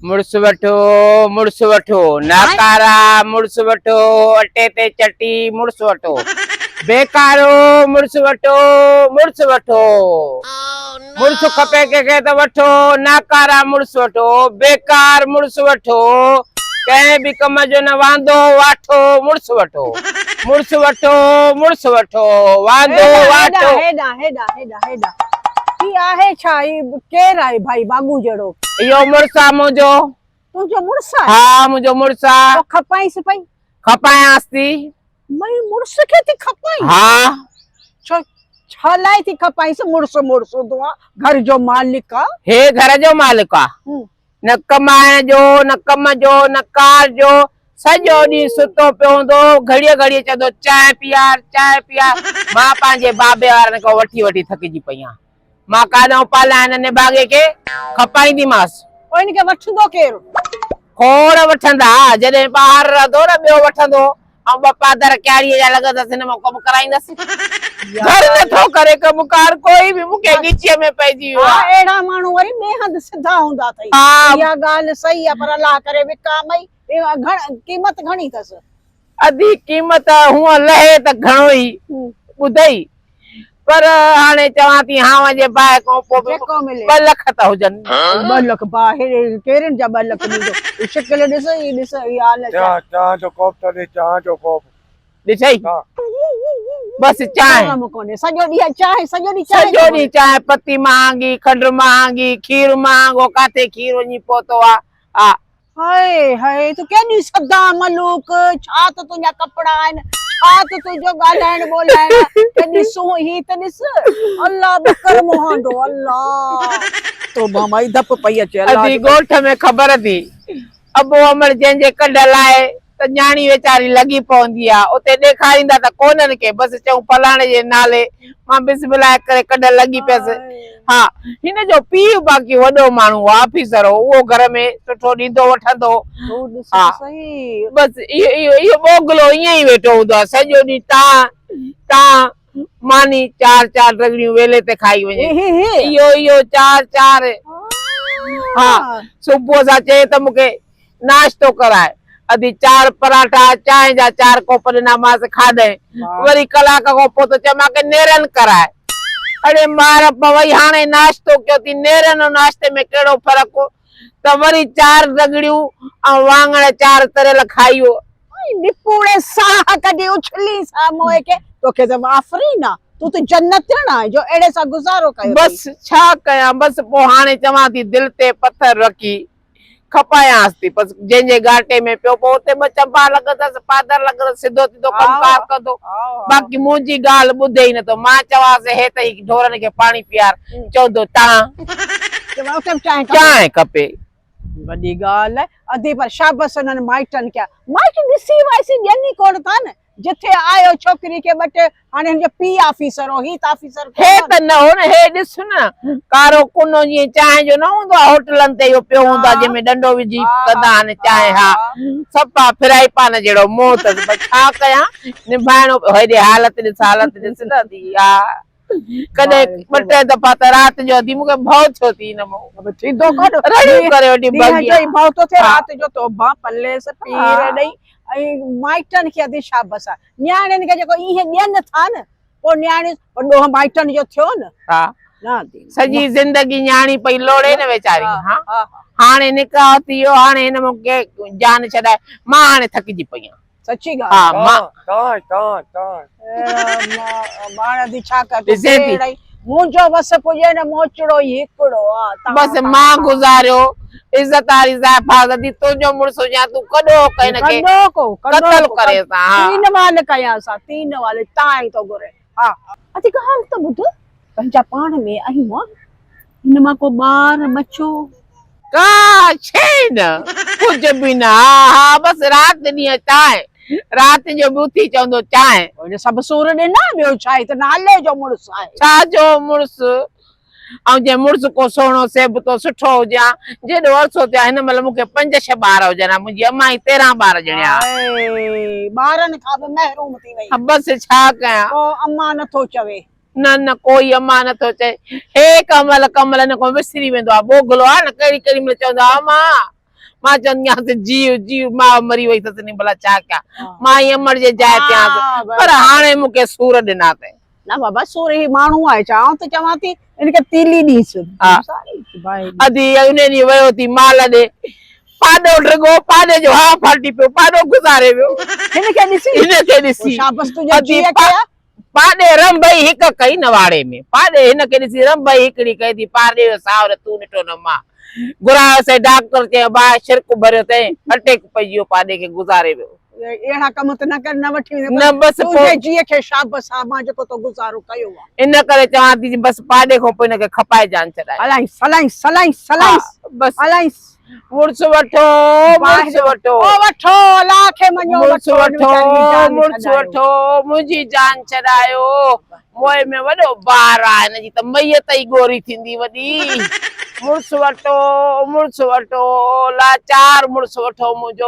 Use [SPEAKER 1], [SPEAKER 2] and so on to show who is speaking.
[SPEAKER 1] मुड़स वठो नाकारा मुड़स वठो अटे ते चटी मुड़स वठो बेकारो मुड़स वठो मुड़स खपे के तो वठो नाकारा मुड़स वठो बेकार मुड़स वठो कहीं भी कम जो न वांदो वाठो मुड़स वठो वांदो वाठो
[SPEAKER 2] हेडा हेडा हेडा हेडा की आहे छा केर आहे भाई बाबू जड़ो
[SPEAKER 1] यो मुड़सा मुझो
[SPEAKER 2] तुझो मुड़सा
[SPEAKER 1] हाँ मुझो मुड़सा
[SPEAKER 2] तो खपाई से पई
[SPEAKER 1] खपायांस थी
[SPEAKER 2] मई मुड़स के थी खपाई
[SPEAKER 1] हाँ
[SPEAKER 2] छलाई थी खपाई से मुड़स दुआ घर जो मालिक आ
[SPEAKER 1] हे घर जो मालिक आ न कमाए जो न कम जो न कार जो सजो डी सुतो पियो घड़िया घड़िया चंदो चाय पिया मां पांजे बाबे वारन को वठी थकजी पईया मां कादो पाला ने बागे के खपाईंदी मास
[SPEAKER 2] ओ इनके वठंदो केर
[SPEAKER 1] खोड़ वठंदा जदे बाहर रहंदो न बियो वठंदो ऐं बपादर क्यारी जा लगंदस न कम कराईंदस घर नथो करे कमकार कोई भी मुके गिचे में पइजी वियो
[SPEAKER 2] हां एड़ा मानू वरी बेहद सिधा हुंदा थई या गाल सही है पर अल्लाह करे विकामई कीमत घणी थस
[SPEAKER 1] अधी कीमत हुआ लहे त घणो ही बुधई पर हाने चवा थी हां जे बाए को
[SPEAKER 2] जेको मिले
[SPEAKER 1] 2 लाख त हुजन
[SPEAKER 2] 2 लाख बाहे केरन जा 2 लाख मिलो शक्ल दिस ई हाल
[SPEAKER 3] चा जो कोप तो दे चा जो कोप
[SPEAKER 1] दिसई बस चाय
[SPEAKER 2] कोने सजो डी
[SPEAKER 1] चाय पत्ती मांगी खंड मांगी खीर मांगो काथे खीर वनी पोतो आ
[SPEAKER 2] हाय हाय तू केनी सदा मलूक छा तो तुजा कपड़ा आइन छा तो तुजो गालाइन बोलाइन केनी सो ही त दिस अल्लाह बकर मोहंदो अल्लाह तो मामाई धप पई अचे
[SPEAKER 1] अदी गोठ में खबर थी अबो अमर जे कड लाए त न्याणी वेचारी लगी पवंदी आ उते देखारींदा त कोनन के बस चऊ फलाणे जे नाले मां बिस्मिल्लाह करे कड लगी पेस हाँ हिन जो पी बाकी वडो मानू ऑफिसर हो वो घर में सुठो दीदो वठंदो
[SPEAKER 2] हां सही
[SPEAKER 1] बस यो बोगलो यही वेठो हुंदो सजो दी ता मानी 4 रगड़ियूं वेले ते खाई वने यो 4 हाँ सुबह सा चे त मुके नाश्तो कराए अदी 4 पराठा चाय जा 4 कोप नमाज खा दे वरी कलाक को पो तो चमा के नेरन कराए अरे मार पवई हाने नाश्तो क्यों थी नेरन और नाश्ते में केड़ो फर्क हो त वरी 4 रगड़ियूं आ वांगण 4 तरल खाइयो
[SPEAKER 2] निपुणे साह कदी उछली सा मोए के तोके त आफरीना तू तो जन्नत ना जो एड़े सा गुजारो कयो
[SPEAKER 1] बस छा कया बस पो हाने चवा थी दिल ते पत्थर रखी खपायांस थी बस जे घाटे में पियो पो उते ब चंपा लगदस पादर लगदस सिधो सिधो कमकार कदो बाकी मुंजी गाल बुधे ही न तो मां चवा से हे तई ढोरन के पानी पियार चौदो ता चाय कपे
[SPEAKER 2] बड़ी गाल है अधी पर शाबाश नन माइटन क्या माइट दिसी वाइसी जन्नी कोन था न जिथे आयो छोकरी के बटे हाने जे पी ऑफिसर हो ही ऑफिसर
[SPEAKER 1] हे त न हो न हे दिस न कारो कुनो जी चाय जो न हुंदो होटलन ते यो पियो हुंदा जे में डंडो विजी कदा न चाय हा सपा फ्राई पान जेड़ो मोत छा कया निभाणो हेदे हालत दिस न दी आ कदे बटे दफा त रात जो दी मुके भौ छो थी न मो
[SPEAKER 2] सीधो कोड
[SPEAKER 1] रड़ी करे ओडी बगी
[SPEAKER 2] जई भौ तो थे रात जो तो बा पल्ले से पीर दई आई माइटन के अदी शाबाश न्याणन के जो इहे ॾियन था न पो न्याणी वडो माइटन जो थियो न
[SPEAKER 1] हां
[SPEAKER 2] ना
[SPEAKER 1] सजी जिंदगी न्याणी पई लोड़े न बेचारी हां हाने निकाह थियो हाने न मुके जान छडाए मां हाने थकजी पईया
[SPEAKER 2] सच्ची गाल
[SPEAKER 1] हां मां
[SPEAKER 2] मां दी छा कर तेड़ई मुजो बस पुजे न मोचड़ो हिकड़ो
[SPEAKER 1] बस मां गुजारियो इज्जतारी जाफा दी तो जो मुड़सो या तू कदो कइन के कत्ल करे सा
[SPEAKER 2] 3 वाले कया सा 3 वाले ताई तो गुरे हां अति गाल तो बुध पंजा पाण में अहिवा इनमा को बार बच्चो
[SPEAKER 1] का छेन कुछ भी ना हां बस रात दी चाय रात जो बूथी चंदो चाय
[SPEAKER 2] ओने सब सूर ने ना बियो चाय त नाले जो मुड़स है
[SPEAKER 1] छा जो मुड़स औ जे मुड़स को सोनो सेब तो सुठो हो जा जेडो वर्षो त्या हिन मल मुके 5-6 बार हो जना मुजी अम्मा 13 बार जणया
[SPEAKER 2] बारन खा बे महरूम थी वई
[SPEAKER 1] बस छा कया
[SPEAKER 2] ओ अम्मा न थो चवे
[SPEAKER 1] न कोई अम्मा न तो चे हे कमल न को विसरी वेंदो आ बोगलो आ न कड़ी कड़ी में चंदा अम्मा मां चवंदी आहियां जीव जीव मां मरी वई अथसि भला छा कयां मां हीअं मरिजे जाइ ते आहियां पर हाणे मूंखे सूर ॾिना अथई
[SPEAKER 2] ना बाबा सूर ही माण्हू आहे चवां त चवां थी इनखे तीली ॾीस
[SPEAKER 1] अधी उन ॾींहुं वियो थी माल ॾे पाॾो ड्रिगो पाॾे जो हा फाटी पियो पाॾो गुज़ारे वियो हिनखे ॾिसी
[SPEAKER 2] शाबस तुंहिंजे जीअ खे
[SPEAKER 1] पाॾे रंभई हिकु कई न वाड़े में पाॾे हिनखे ॾिसी रंभई हिकिड़ी कई थी पाॾे जो सावर तूं ॾिठो न मां घुरायोसीं डॉक्टर चयो भाउ शिरक भरियो अथई अटैक पइजी वियो पाॾे खे गुज़ारे वियो
[SPEAKER 2] अहिड़ा कम त न कर न वठी
[SPEAKER 1] न बस
[SPEAKER 2] तुंहिंजे जीअ खे शाबस आहे मां जेको तो गुज़ारो कयो आहे
[SPEAKER 1] इन करे चवां थी बस पाॾे खां पोइ हिनखे खपाए जान छॾाए
[SPEAKER 2] अलाइस अलाइस अलाइस अलाइस
[SPEAKER 1] बस
[SPEAKER 2] अलाइस
[SPEAKER 1] मुड़स वठो मुड़स वठो
[SPEAKER 2] ओ वठो अलाह खे मञो
[SPEAKER 1] मुड़स वठो मुड़स वठो मुंहिंजी जान छॾायो मोए में वॾो बार आहे हिनजी त मैयत ई गोरी थींदी वॾी मुड़स वठो लाचार मुड़स वठो मुंहिंजो